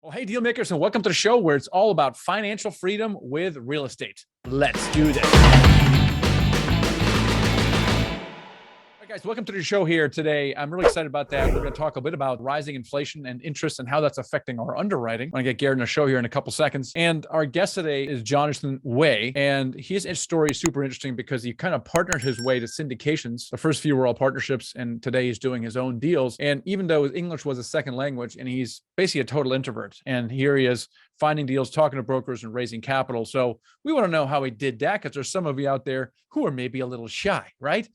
Well, hey, deal makers, and welcome to the show where it's all about financial freedom with real estate. Let's do this. All right, guys, welcome to the show here today. I'm really excited about that. We're going to talk a bit about rising inflation and interest and how that's affecting our underwriting. I'm going to get Garrett on the show here in a couple seconds. And our guest today is Jonathan Wei. And his story is super interesting because he kind of partnered his way to syndications. The first few were all partnerships, and today he's doing his own deals. And even though English was a second language, and he's basically a total introvert, and here he is finding deals, talking to brokers, and raising capital. So we want to know how he did that, because there's some of you out there who are maybe a little shy, right?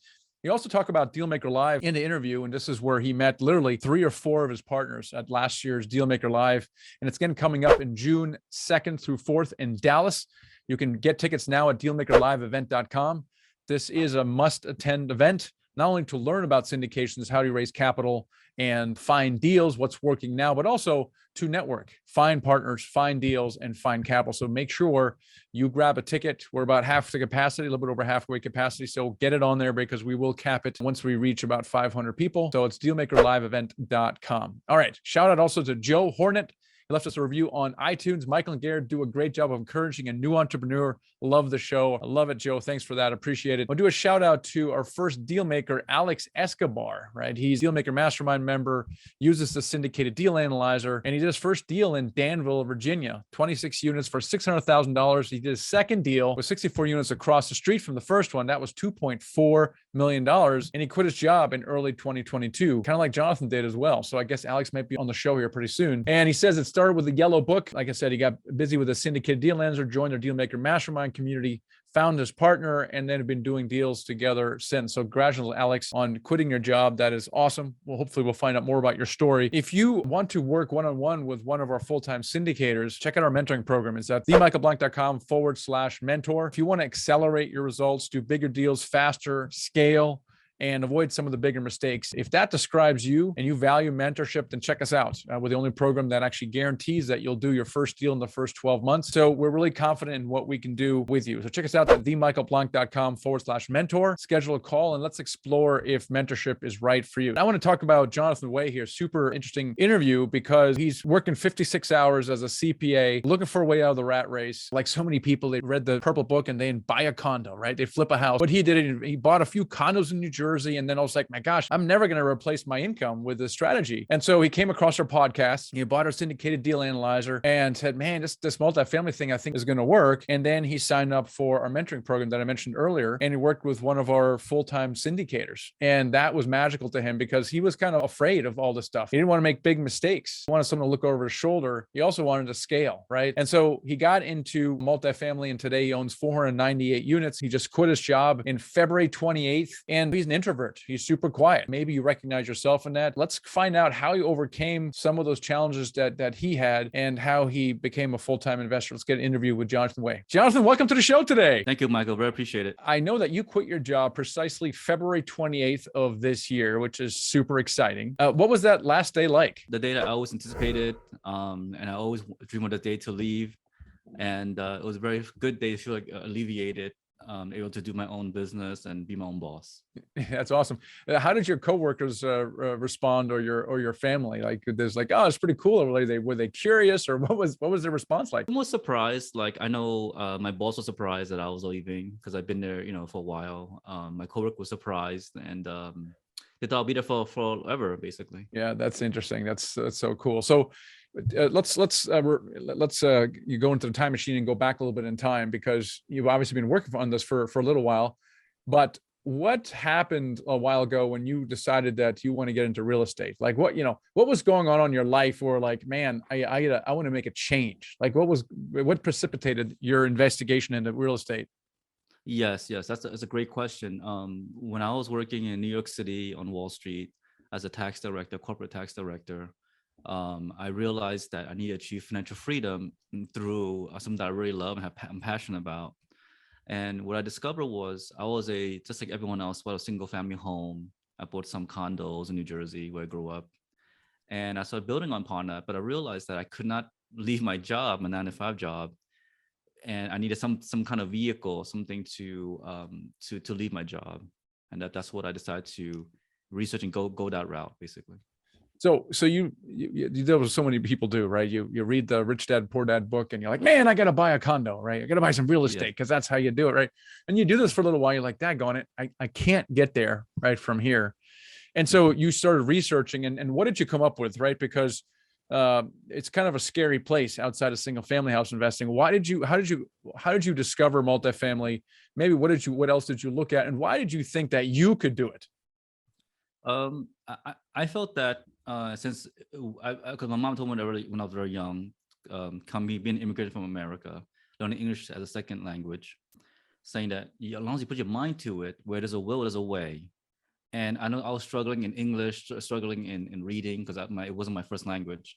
He also talked about Dealmaker Live in the interview, and this is where he met literally 3 or 4 of his partners at last year's Dealmaker Live, and it's again coming up in June 2nd through 4th in Dallas. You can get tickets now at dealmakerliveevent.com. This is a must-attend event, not only to learn about syndications, how do you raise capital and find deals, what's working now, but also to network, find partners, find deals, and find capital. So make sure you grab a ticket. We're about half the capacity, a little bit over halfway capacity. So get it on there because we will cap it once we reach about 500 people. So it's dealmakerliveevent.com. All right. Shout out also to Joe Hornet. He left us a review on iTunes. Michael and Garrett do a great job of encouraging a new entrepreneur. Love the show. I love it, Joe. Thanks for that. Appreciate it. I'll do a shout out to our first deal maker, Alex Escobar, right? He's a Dealmaker Mastermind member, uses the syndicated deal analyzer, and he did his first deal in Danville, Virginia, 26 units for $600,000. He did his second deal with 64 units across the street from the first one. That was $2.4 million. And he quit his job in early 2022, kind of like Jonathan did as well. So I guess Alex might be on the show here pretty soon. And he says it started with the yellow book. Like I said, he got busy with a syndicated deal analyzer, joined their Dealmaker Mastermind community, found his partner, and then have been doing deals together since. So congratulations, Alex, on quitting your job. That is awesome. Well, hopefully we'll find out more about your story. If you want to work one-on-one with one of our full-time syndicators, check out our mentoring program. It's at themichaelblank.com/mentor. If you want to accelerate your results, do bigger deals faster, scale, and avoid some of the bigger mistakes. If that describes you and you value mentorship, then check us out. We're the only program that actually guarantees that you'll do your first deal in the first 12 months. So we're really confident in what we can do with you. So check us out at themichaelblank.com/mentor. Schedule a call and let's explore if mentorship is right for you. I want to talk about Jonathan Wei here. Super interesting interview because he's working 56 hours as a CPA, looking for a way out of the rat race. Like so many people, they read the Purple Book and they buy a condo, right? They flip a house. But he did it. He bought a few condos in New Jersey. And then I was like, my gosh, I'm never going to replace my income with this strategy. And so he came across our podcast. He bought our syndicated deal analyzer and said, man, this multifamily thing I think is going to work. And then he signed up for our mentoring program that I mentioned earlier. And he worked with one of our full-time syndicators. And that was magical to him because he was kind of afraid of all this stuff. He didn't want to make big mistakes. He wanted someone to look over his shoulder. He also wanted to scale, right? And so he got into multifamily, and today he owns 498 units. He just quit his job in February 28th. And he's an introvert. He's super quiet. Maybe you recognize yourself in that. Let's find out how he overcame some of those challenges that he had and how he became a full-time investor. Let's get an interview with Jonathan Wei. Jonathan, welcome to the show today. Thank you, Michael. Very appreciate it. I know that you quit your job precisely February 28th of this year, which is super exciting. What was that last day like? The day that I always anticipated, and I always dream of the day to leave. And it was a very good day to feel like alleviated. Able to do my own business and be my own boss. That's awesome. How did your coworkers respond, or your family? Like, there's like, oh, it's pretty cool. Or were they curious, or what was their response like? I was surprised. Like, I know my boss was surprised that I was leaving because I've been there, for a while. My coworker was surprised, and they thought I'll be there for forever, basically. Yeah, that's interesting. That's so cool. So. Let's you go into the time machine and go back a little bit in time, because you've obviously been working on this for a little while. But what happened a while ago when you decided that you want to get into real estate? Like what was going on in your life where like, man, I want to make a change? Like what precipitated your investigation into real estate? Yes, that's a great question. When I was working in New York City on Wall Street as a corporate tax director, I realized that I need to achieve financial freedom through something that I really love and I'm passionate about. And what I discovered was I was just like everyone else, bought a single family home. I bought some condos in New Jersey where I grew up. And I started building upon that, but I realized that I could not leave my job, my 9-to-5 job. And I needed some kind of vehicle, something to leave my job. And that's what I decided to research and go that route, basically. So you deal with so many people do, right? You read the Rich Dad Poor Dad book, and you're like, man, I got to buy a condo, right? I got to buy some real estate Yeah. because that's how you do it, right? And you do this for a little while. You're like, daggone it, I can't get there right from here. And so Mhm. you started researching, and what did you come up with, right? Because it's kind of a scary place outside of single family house investing. How did you discover multifamily? Maybe what else did you look at, and why did you think that you could do it? I felt that since because my mom told me when I was very young, being immigrated from America, learning English as a second language, saying that as long as you put your mind to it, where there's a will, there's a way. And I know I was struggling in English, struggling in reading because it wasn't my first language.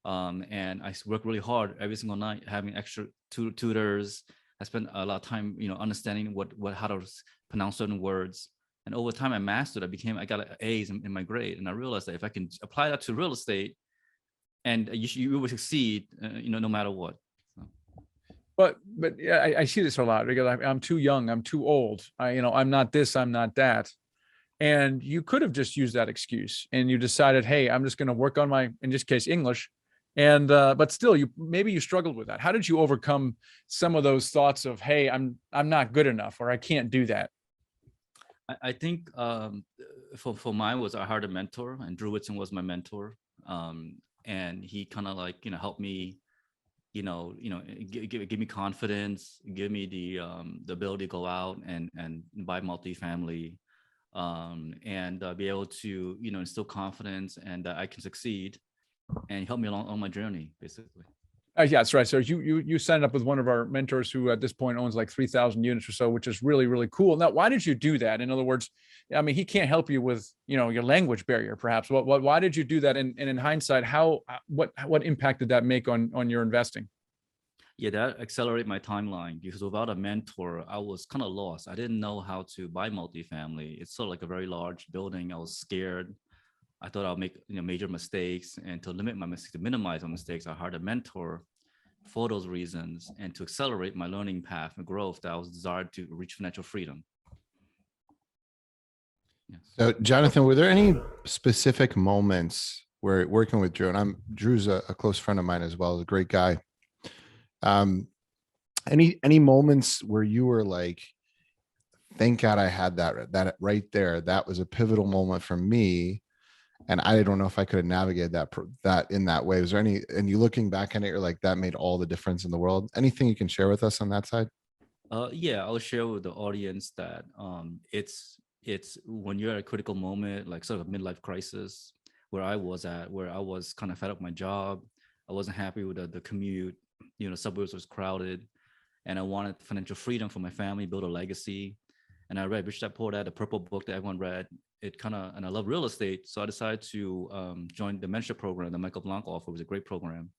And I worked really hard every single night, having extra tutors. I spent a lot of time, understanding how to pronounce certain words. And over time, I mastered. I got A's in my grade, and I realized that if I can apply that to real estate, and you will succeed, no matter what. So. But yeah, I see this a lot because I'm too young, I'm too old. I'm not this, I'm not that. And you could have just used that excuse, and you decided, hey, I'm just going to work on in this case, English. And but still, maybe you struggled with that. How did you overcome some of those thoughts of, hey, I'm not good enough, or I can't do that? I think for mine was I hired a mentor, and Drew Whitson was my mentor, and he kind of like helped me, give me confidence, give me the ability to go out and buy multifamily, and be able to instill confidence and that I can succeed, and help me along on my journey, basically. Yeah, that's right. So you signed up with one of our mentors who at this point owns like 3,000 units or so, which is really, really cool. Now, why did you do that? In other words, I mean, he can't help you with your language barrier, perhaps. Why did you do that? And in hindsight, what impact did that make on your investing? Yeah, that accelerated my timeline because without a mentor, I was kind of lost. I didn't know how to buy multifamily. It's sort of like a very large building. I was scared. I thought I'll make major mistakes, and to limit my mistakes, to minimize my mistakes, I hired a mentor for those reasons and to accelerate my learning path and growth that I was desired to reach financial freedom. Yes. So, Jonathan, were there any specific moments where working with Drew, and Drew's a close friend of mine as well, a great guy. Any moments where you were like, thank God I had that right there. That was a pivotal moment for me. And I don't know if I could have navigated that in that way. Was there any, and you looking back on it, you're like, that made all the difference in the world. Anything you can share with us on that side? Yeah, I'll share with the audience that it's when you're at a critical moment, like sort of a midlife crisis, where I was kind of fed up with my job. I wasn't happy with the commute. Suburbs was crowded, and I wanted financial freedom for my family, build a legacy. And I read Rich Dad Poor Dad, the purple book that everyone read. And I love real estate, so I decided to join the mentorship program that Michael Blanc offered. It was a great program,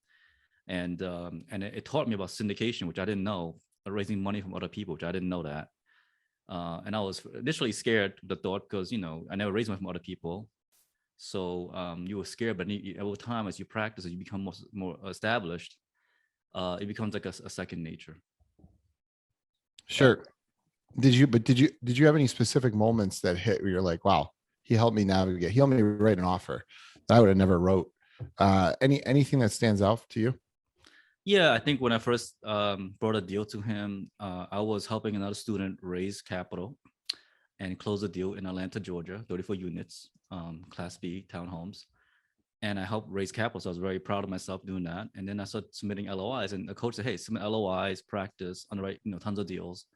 and it taught me about syndication, which I didn't know, raising money from other people, which I didn't know that. And I was initially scared with the thought because I never raised money from other people, so you were scared. But over time, as you practice, as you become more established, it becomes like a second nature. Sure. Did you have any specific moments that hit where you're like, wow, he helped me navigate, he helped me write an offer that I would have never wrote? Anything that stands out to you? Yeah, I think when I first brought a deal to him, I was helping another student raise capital and close a deal in Atlanta, Georgia, 34 units, Class B townhomes. And I helped raise capital, so I was very proud of myself doing that. And then I started submitting LOIs, and the coach said, hey, submit LOIs, practice, underwrite, tons of deals.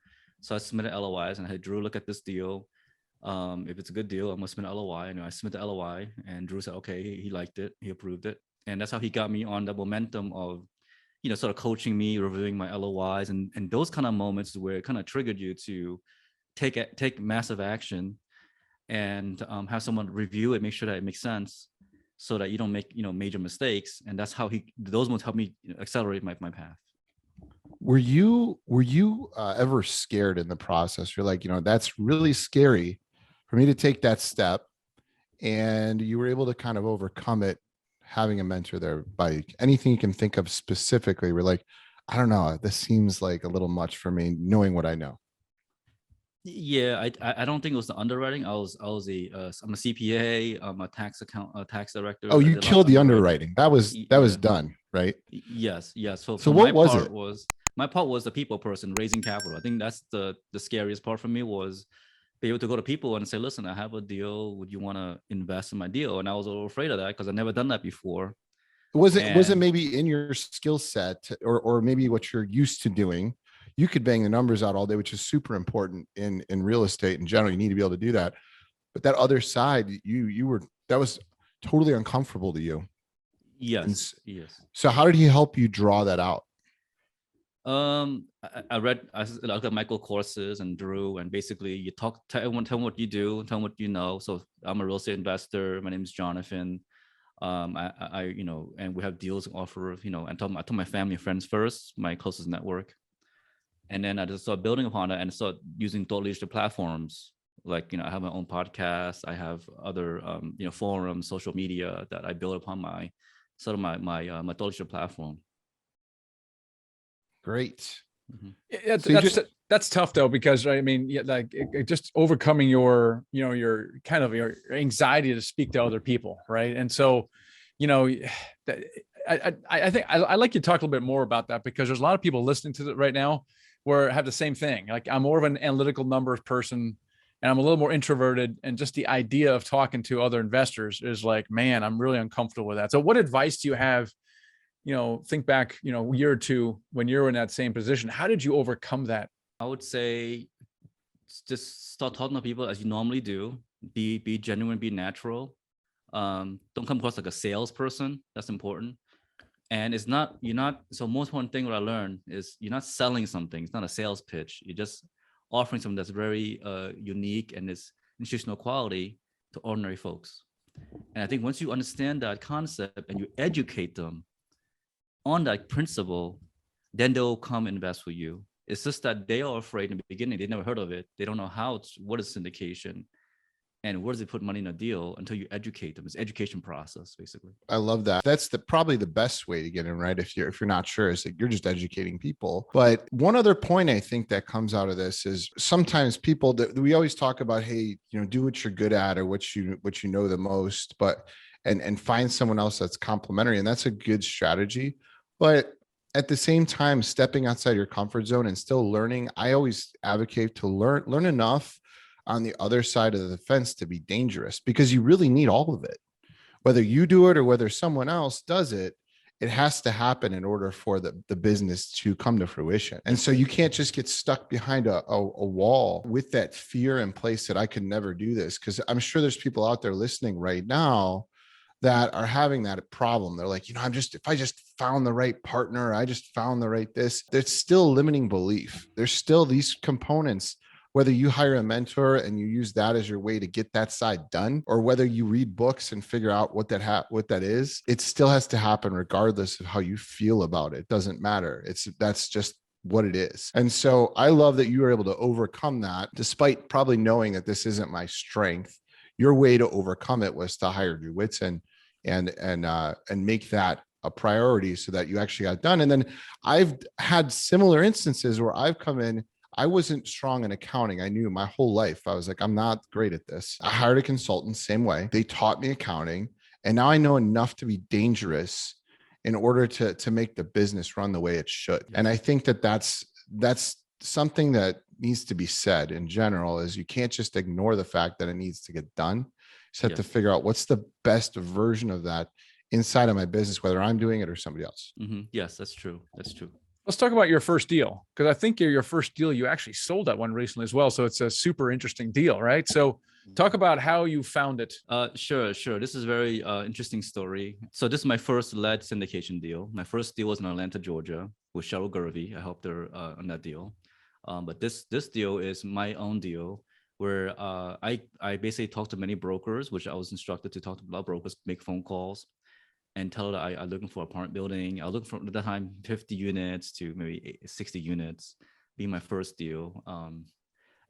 So I submitted LOIs, and I had Drew look at this deal. If it's a good deal, I'm gonna submit an LOI. And I submitted the LOI, and Drew said, okay, he liked it, he approved it. And that's how he got me on the momentum of, sort of coaching me, reviewing my LOIs, and those kind of moments where it kind of triggered you to take massive action and have someone review it, make sure that it makes sense, so that you don't make major mistakes. And that's how those moments helped me accelerate my path. Were you ever scared in the process? You're like, that's really scary for me to take that step, and you were able to kind of overcome it, having a mentor there. By anything you can think of specifically, we're like, I don't know, this seems like a little much for me, knowing what I know. Yeah, I don't think it was the underwriting. I'm a CPA. I'm a tax director. Oh, I you did lots killed of the underwriting. underwriting. That was Yeah. done, right? Yes, yes. So So for what was it? my part was the people person raising capital. I think that's the scariest part for me was be able to go to people and say, listen, I have a deal. Would you want to invest in my deal? And I was a little afraid of that because I've never done that before. Was it And maybe in your skill set, or maybe what you're used to doing? You could bang the numbers out all day, which is super important in real estate in general. You need to be able to do that. But that other side, you were that was totally uncomfortable to you. And yes, yes. so how did he help you draw that out? I looked at Michael courses and Drew, and basically you tell everyone what you do, tell them what you know. So I'm a real estate investor. My name is Jonathan. And we have deals offer, and I told my family and friends first, my closest network. And then I just started building upon it and started using thought leadership platforms. Like, I have my own podcast. I have other, forums, social media that I build upon my thought leadership platform. Great. Mm-hmm. Yeah, So you just that's tough though, because right, I mean, yeah, like just overcoming your, your kind of your anxiety to speak to other people, right? And so, you know, that- I think I like you to talk a little bit more about that, because there's a lot of people listening to it right now where have the same thing. Like, I'm more of an analytical numbers person, and I'm a little more introverted, and just the idea of talking to other investors is like, man, I'm really uncomfortable with that. So what advice do you have? Think back, a year or two when you're in that same position. How did you overcome that? I would say just start talking to people as you normally do. Be genuine, be natural. Don't come across like a salesperson. That's important. And you're not, so most important thing what I learned is you're not selling something. It's not a sales pitch. You're just offering something that's very unique and is institutional quality to ordinary folks. And I think once you understand that concept and you educate them on that principle, then they'll come invest with you. It's just that they are afraid in the beginning. They never heard of it. They don't know what is syndication and where does it put money in a deal until you educate them. It's education process, basically. I love that. That's probably the best way to get in, right? If you're not sure, is that you're just educating people. But one other point I think that comes out of this is sometimes people that we always talk about, hey, do what you're good at or what you know the most, but and find someone else that's complementary. And that's a good strategy. But at the same time, stepping outside your comfort zone and still learning, I always advocate to learn enough on the other side of the fence to be dangerous, because you really need all of it. Whether you do it or whether someone else does it, it has to happen in order for the business to come to fruition. And so you can't just get stuck behind a wall with that fear in place that I could never do this. Because I'm sure there's people out there listening right now that are having that problem. They're like, if I just found the right partner, I just found the right this, there's still limiting belief. There's still these components, whether you hire a mentor and you use that as your way to get that side done, or whether you read books and figure out what that is, it still has to happen regardless of how you feel about it. It doesn't matter. That's just what it is. And so I love that you were able to overcome that, despite probably knowing that this isn't my strength. Your way to overcome it was to hire Drew Whitson and make that a priority so that you actually got done. And then I've had similar instances where I've come in, I wasn't strong in accounting. I knew my whole life. I was like, I'm not great at this. I hired a consultant, same way. They taught me accounting. And now I know enough to be dangerous in order to make the business run the way it should. And I think that's something that needs to be said in general, is you can't just ignore the fact that it needs to get done. You just have to figure out what's the best version of that inside of my business, whether I'm doing it or somebody else. Mm-hmm. Yes, that's true. That's true. Let's talk about your first deal, because I think your first deal, you actually sold that one recently as well. So it's a super interesting deal, right? So talk about how you found it. Sure. This is a very interesting story. So this is my first led syndication deal. My first deal was in Atlanta, Georgia, with Cheryl Gervey. I helped her on that deal. But this deal is my own deal, where I basically talked to many brokers, which I was instructed to talk to a lot of brokers, make phone calls, and tell that I'm looking for an apartment building. I was looking for, at the time, 50 units to maybe 60 units, being my first deal.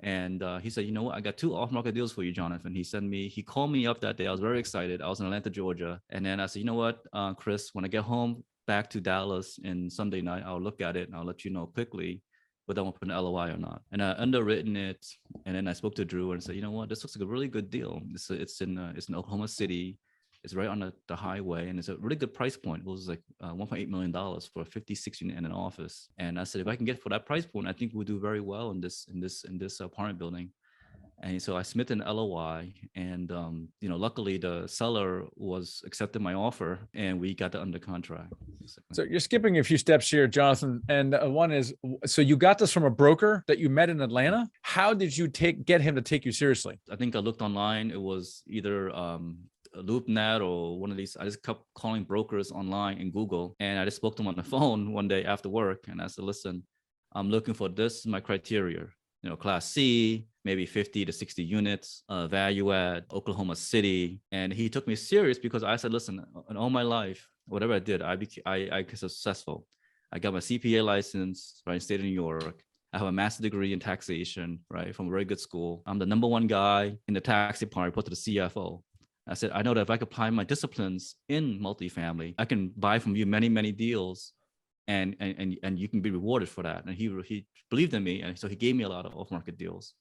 And he said, you know what, I got 2 off-market deals for you, Jonathan. He called me up that day. I was very excited. I was in Atlanta, Georgia. And then I said, you know what, Chris, when I get home back to Dallas in Sunday night, I'll look at it and I'll let you know quickly. whether I want to put an LOI or not. And I underwritten it, and then I spoke to Drew and said, you know what, this looks like a really good deal. It's in Oklahoma City. It's right on the highway, and it's a really good price point. It was like $1.8 million for a 56 unit and an office. And I said, if I can get for that price point, I think we'll do very well in this apartment building. And so I submitted an LOI, and luckily the seller was accepted my offer, and we got it under contract. So you're skipping a few steps here, Jonathan. And one is, so you got this from a broker that you met in Atlanta. How did you get him to take you seriously? I think I looked online. It was either LoopNet or one of these. I just kept calling brokers online in Google, and I just spoke to him on the phone one day after work, and I said, listen, I'm looking for this, my criteria, Class C, maybe 50 to 60 units, value add, Oklahoma City. And he took me serious because I said, listen, in all my life, whatever I did, I was successful. I got my CPA license, right, in the state of New York. I have a master's degree in taxation, right, from a very good school. I'm the number one guy in the tax department, report to the CFO. I said, I know that if I could apply my disciplines in multifamily, I can buy from you many, many deals, and you can be rewarded for that. And he believed in me, and so he gave me a lot of off-market deals.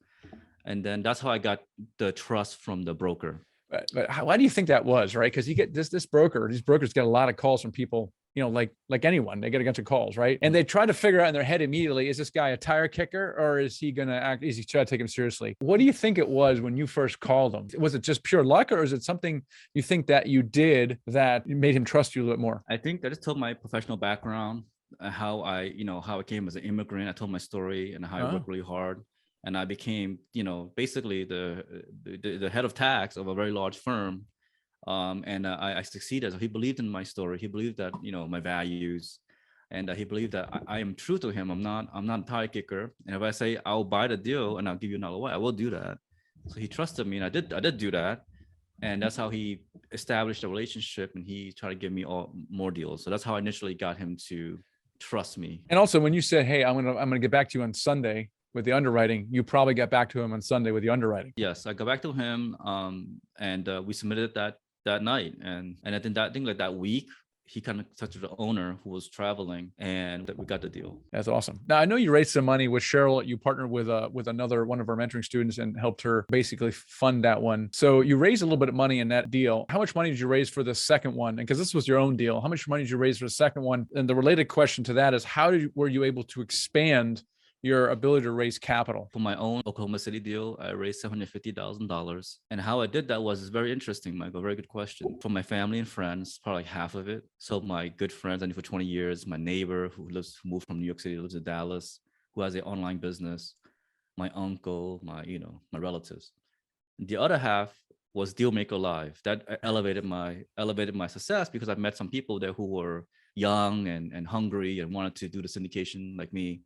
And then that's how I got the trust from the broker. But why do you think that was, right? Because you get these brokers get a lot of calls from people, like anyone, they get a bunch of calls, right? And they try to figure out in their head immediately, is this guy a tire kicker, or is he going to act, is he trying to take him seriously? What do you think it was when you first called him? Was it just pure luck, or is it something you think that you did that made him trust you a little bit more? I think I just told my professional background, how I came as an immigrant. I told my story and how I worked really hard. And I became, basically the head of tax of a very large firm. And I succeeded. So he believed in my story. He believed that, my values, and he believed that I am true to him. I'm not a tire kicker. And if I say I'll buy the deal and I'll give you another way, I will do that. So he trusted me, and I did do that. And that's how he established a relationship, and he tried to give me more deals. So that's how I initially got him to trust me. And also, when you said, hey, I'm gonna get back to you on Sunday with the underwriting, you probably got back to him on Sunday with the underwriting. Yes, I got back to him, and we submitted that night, and I think that week he kind of touched the owner who was traveling, and we got the deal. That's awesome. Now, I know you raised some money with Cheryl. You partnered with another one of our mentoring students and helped her basically fund that one. So you raised a little bit of money in that deal. How much money did you raise for the second one? And because this was your own deal, how much money did you raise for the second one? And the related question to that is, were you able to expand your ability to raise capital? For my own Oklahoma City deal, I raised $750,000. And how I did that was very interesting, Michael. Very good question. For my family and friends, probably like half of it. So my good friends I knew for 20 years, my neighbor who moved from New York City, lives in Dallas, who has an online business, my uncle, my relatives. The other half was Dealmaker Live. That elevated my success because I met some people there who were young and hungry and wanted to do the syndication like me.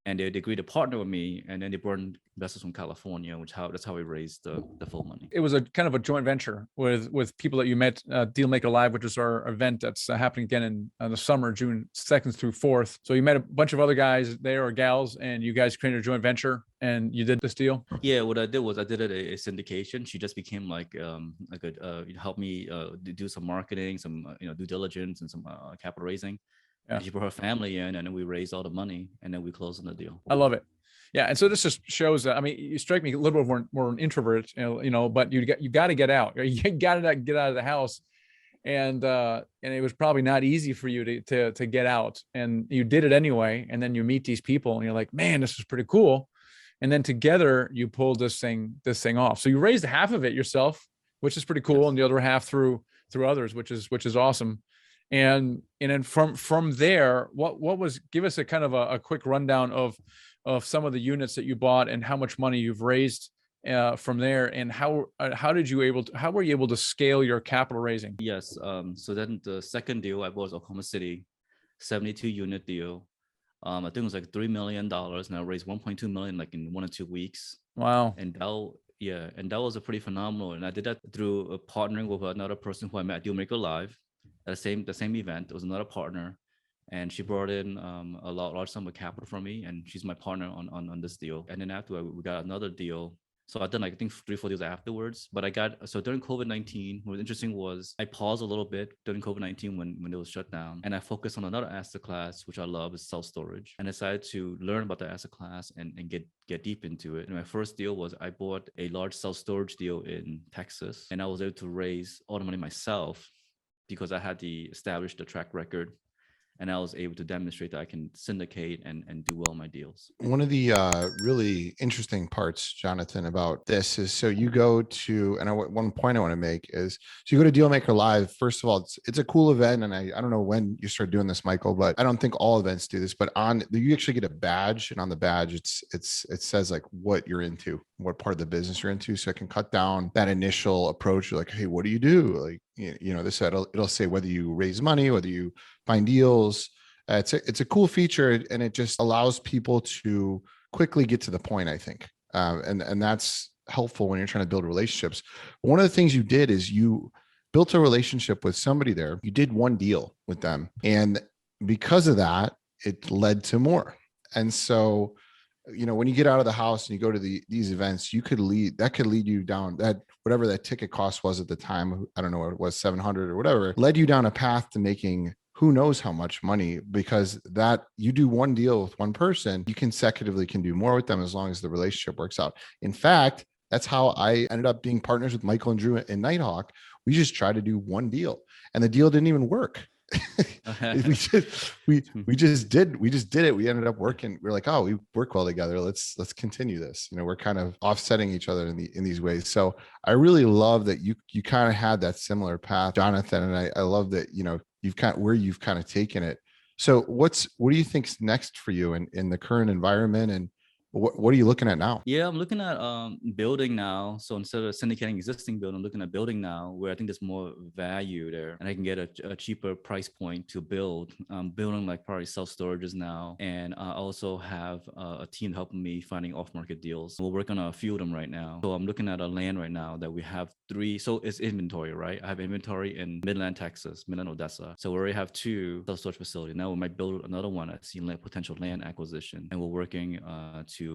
And they agreed to partner with me, and then they brought in investors from California, that's how we raised the full money. It was a kind of a joint venture with people that you met, Dealmaker Live, which is our event that's happening again in the summer, June 2nd through 4th. So you met a bunch of other guys there, or gals, and you guys created a joint venture, and you did this deal? Yeah, what I did was I did it a syndication. She just became help me do some marketing, some due diligence, and some capital raising. Yeah. She brought her family in, and then we raised all the money, and then we closed on the deal. I love it. Yeah, and so this just shows. You strike me a little bit more an introvert, but you got to get out. You got to get out of the house, and it was probably not easy for you to get out, and you did it anyway. And then you meet these people, and you're like, man, this is pretty cool. And then together you pulled this thing off. So you raised half of it yourself, which is pretty cool, yes. And the other half through others, which is awesome. And then from there, give us a kind of a quick rundown of some of the units that you bought and how much money you've raised from there, and how were you able to scale your capital raising? Yes. So then the second deal I bought was Oklahoma City, 72 unit deal. I think it was like $3 million, and I raised 1.2 million like in 1 or 2 weeks. Wow. And that was a pretty phenomenal. And I did that through partnering with another person who I met at Dealmaker Live. At the same event. It was another partner, and she brought in a large sum of capital from me, and she's my partner on this deal. And then after we got another deal So I've done like, I think 3-4 deals afterwards. But so during COVID-19, what was interesting was I paused a little bit during COVID-19 when it was shut down. And I focused on another asset class, which I love, is self-storage. And I decided to learn about the asset class and get deep into it. And my first deal was I bought a large self-storage deal in Texas. And I was able to raise all the money myself because I had established the track record, and I was able to demonstrate that I can syndicate and do well in my deals. One of the really interesting parts, Jonathan, about this is, so you go to, and one point I want to make is, so you go to Dealmaker Live. First of all, it's a cool event, and I don't know when you started doing this, Michael, but I don't think all events do this. But you actually get a badge, and on the badge it says like what you're into, what part of the business you're into, so it can cut down that initial approach. You're like, hey, what do you do? Like, this it'll say whether you raise money, whether you find deals. It's a cool feature, and it just allows people to quickly get to the point, I think. And that's helpful when you're trying to build relationships. But one of the things you did is you built a relationship with somebody there. You did one deal with them, and because of that, it led to more. And so, when you get out of the house and you go to these events, could lead you down that, whatever that ticket cost was at the time. I don't know what it was, 700 or whatever, led you down a path to making who knows how much money, because that you do one deal with one person, you consecutively can do more with them as long as the relationship works out. In fact, that's how I ended up being partners with Michael and Drew in Nighthawk. We just tried to do one deal, and the deal didn't even work. we just did it. We ended up working. We're like, oh, we work well together. Let's continue this. We're kind of offsetting each other in these ways. So I really love that you kind of had that similar path, Jonathan. And I love that, you've kind of taken it. So what do you think's next for you in the current environment, and what are you looking at now? Yeah, I'm looking at building now. So instead of syndicating existing building, I'm looking at building now, where I think there's more value there, and I can get a cheaper price point to build. Building like probably self-storages now, and I also have a team helping me finding off-market deals. We're working on a few of them right now. So I'm looking at a land right now that we have 3. So it's inventory, right? I have inventory in Midland, Texas, Midland, Odessa. So we already have 2 self-storage facilities. Now we might build another one at potential land acquisition, and we're working to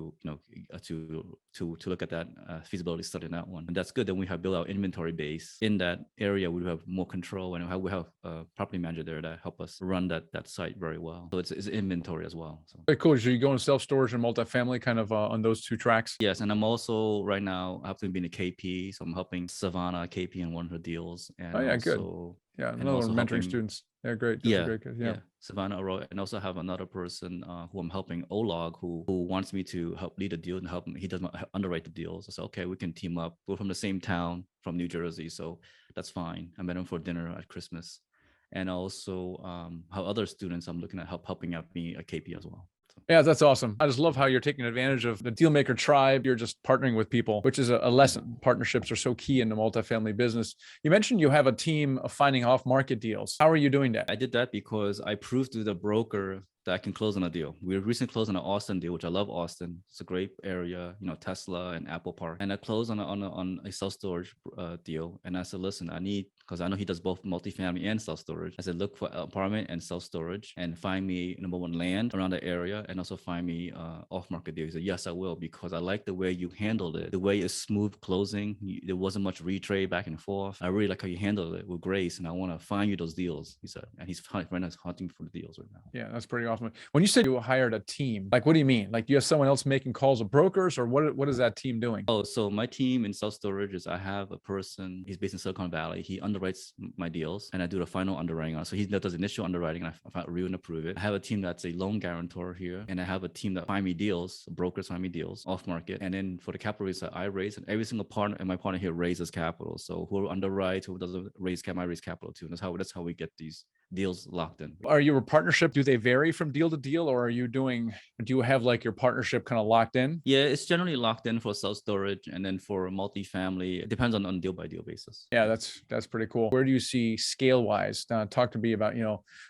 look at that feasibility study in that one. And that's good. Then we have built our inventory base in that area. We have more control, and we have a property manager there that help us run that site very well. So it's inventory as well. So. Very cool. So you go into self-storage and multifamily kind of on those 2 tracks? Yes. And I'm also right now helping being a KP. So I'm helping Savannah KP in one of her deals. And good. Yeah, another one mentoring students. Yeah, great. That's great. Yeah. Savannah Aurora, and also have another person who I'm helping, Olog, who wants me to help lead a deal and help him. He doesn't underwrite the deals. I said, okay, we can team up. We're from the same town, from New Jersey, so that's fine. I met him for dinner at Christmas, and also how other students I'm looking at helping out me at KP as well. Yeah, that's awesome. I just love how you're taking advantage of the Dealmaker tribe. You're just partnering with people, which is a lesson. Partnerships are so key in the multifamily business. You mentioned you have a team of finding off-market deals. How are you doing that? I did that because I proved to the broker that I can close on a deal. We recently closed on an Austin deal, which I love Austin. It's a great area, Tesla and Apple Park. And I closed on a self-storage deal. And I said, listen, because I know he does both multifamily and self-storage. I said, look for apartment and self-storage, and find me, number one, land around the area, and also find me off-market deal. He said, yes, I will, because I like the way you handled it. The way it's smooth closing. There wasn't much retrade back and forth. I really like how you handled it with grace, and I want to find you those deals, he said. And he's right now hunting for the deals right now. Yeah, that's pretty awesome. When you said you hired a team, like, what do you mean? Like, do you have someone else making calls of brokers, or what is that team doing? Oh, so my team in self-storage is I have a person, he's based in Silicon Valley. He underwrites my deals, and I do the final underwriting on. So he does initial underwriting, and I review and approve it. I have a team that's a loan guarantor here, and I have a team that find me deals, brokers find me deals off market. And then for the capital raise that I raise, and every single partner and my partner here raises capital. So who underwrites, who doesn't raise capital, I raise capital too. And that's how we get these deals locked in. Are you a partnership? Do they vary from deal to deal, or do you have like your partnership kind of locked in? Yeah, it's generally locked in for self-storage, and then for multifamily, it depends on deal by deal basis. Yeah, that's pretty cool. Where do you see scale wise? Talk to me about,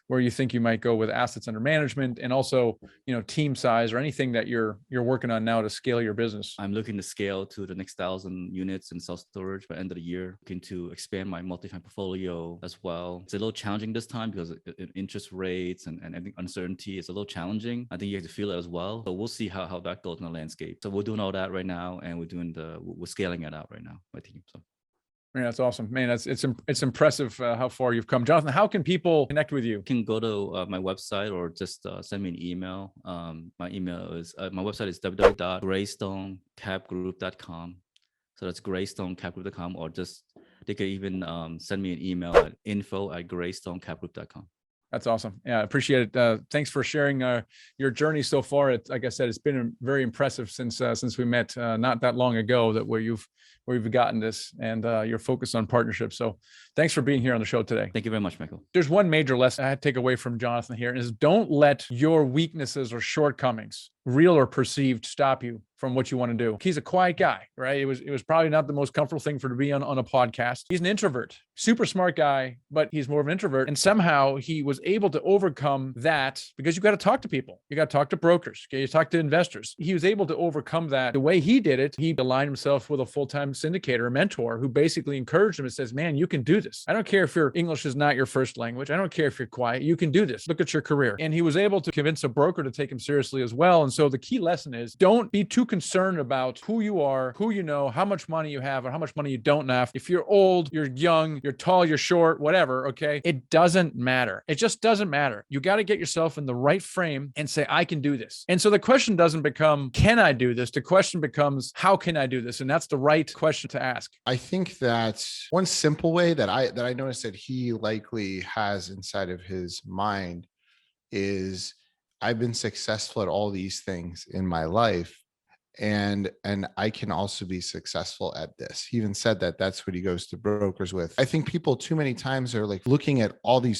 where you think you might go with assets under management, and also, team size, or anything that you're working on now to scale your business. I'm looking to scale to the next 1,000 units in self-storage by the end of the year. Looking to expand my multifamily portfolio as well. It's a little challenging this time time because interest rates and I think uncertainty is a little challenging. I think you have to feel it as well. So we'll see how that goes in the landscape. So we're doing all that right now, and we're scaling it out right now, my team. So. Yeah, that's awesome, man. It's impressive how far you've come, Jonathan. How can people connect with you? You can go to my website or just send me an email. My website is www.greystonecapgroup.com. So that's greystonecapgroup.com, or just they could even send me an email at info@greystonecapgroup.com. That's awesome. Yeah, I appreciate it. Thanks for sharing your journey so far. Like I said, it's been very impressive since we met not that long ago. Where you've gotten this, and your focus on partnerships. So, thanks for being here on the show today. Thank you very much, Michael. There's one major lesson I had to take away from Jonathan here, is don't let your weaknesses or shortcomings, real or perceived, stop you from what you want to do. He's a quiet guy, right? It was probably not the most comfortable thing for to be on a podcast. He's an introvert, super smart guy, but he's more of an introvert. And somehow he was able to overcome that, because you got to talk to people. You got to talk to brokers. Okay, you talk to investors. He was able to overcome that. The way he did it, he aligned himself with a full-time syndicator, a mentor, who basically encouraged him and says, man, you can do this. I don't care if your English is not your first language. I don't care if you're quiet. You can do this. Look at your career. And he was able to convince a broker to take him seriously as well. And so the key lesson is, don't be too concerned about who you are, who you know, how much money you have, or how much money you don't have. If you're old, you're young, you're tall, you're short, whatever, okay? It doesn't matter. It just doesn't matter. You got to get yourself in the right frame and say, I can do this. And so the question doesn't become, can I do this? The question becomes, how can I do this? And that's the right question to ask. I think that one simple way that I noticed that he likely has inside of his mind is, I've been successful at all these things in my life, and I can also be successful at this. He even said that that's what he goes to brokers with. I think people too many times are like looking at all the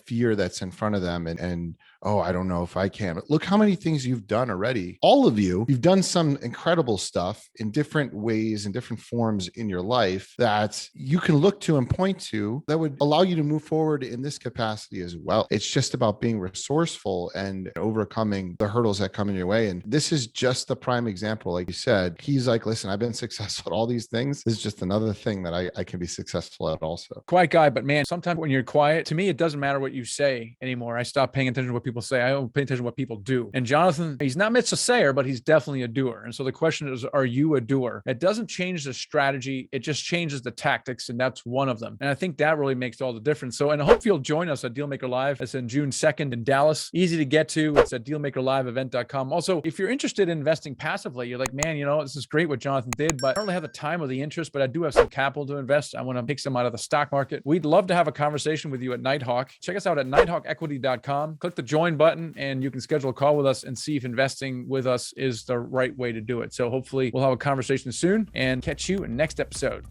fear that's in front of them and oh, I don't know if I can. But look how many things you've done already. All of you've done some incredible stuff in different ways and different forms in your life that you can look to and point to that would allow you to move forward in this capacity as well. It's just about being resourceful and overcoming the hurdles that come in your way. And this is just the prime example. Like you said, he's like, listen, I've been successful at all these things. This is just another thing that I can be successful at also. Quiet guy, but man, sometimes when you're quiet, to me, it doesn't matter what you say anymore. I stop paying attention to what people say. I don't pay attention to what people do. And Jonathan, he's not Mitch a sayer, but he's definitely a doer. And so the question is, are you a doer? It doesn't change the strategy. It just changes the tactics. And that's one of them. And I think that really makes all the difference. So, and I hope you'll join us at Dealmaker Live. It's in June 2nd in Dallas. Easy to get to. It's at dealmakerliveevent.com. Also, if you're interested in investing passively, you're like, man, this is great what Jonathan did, but I don't really have the time or the interest, but I do have some capital to invest. I want to take some out of the stock market. We'd love to have a conversation with you at Nighthawk. Check us out at nighthawkequity.com. Click the join button and you can schedule a call with us and see if investing with us is the right way to do it. So hopefully we'll have a conversation soon and catch you in the next episode.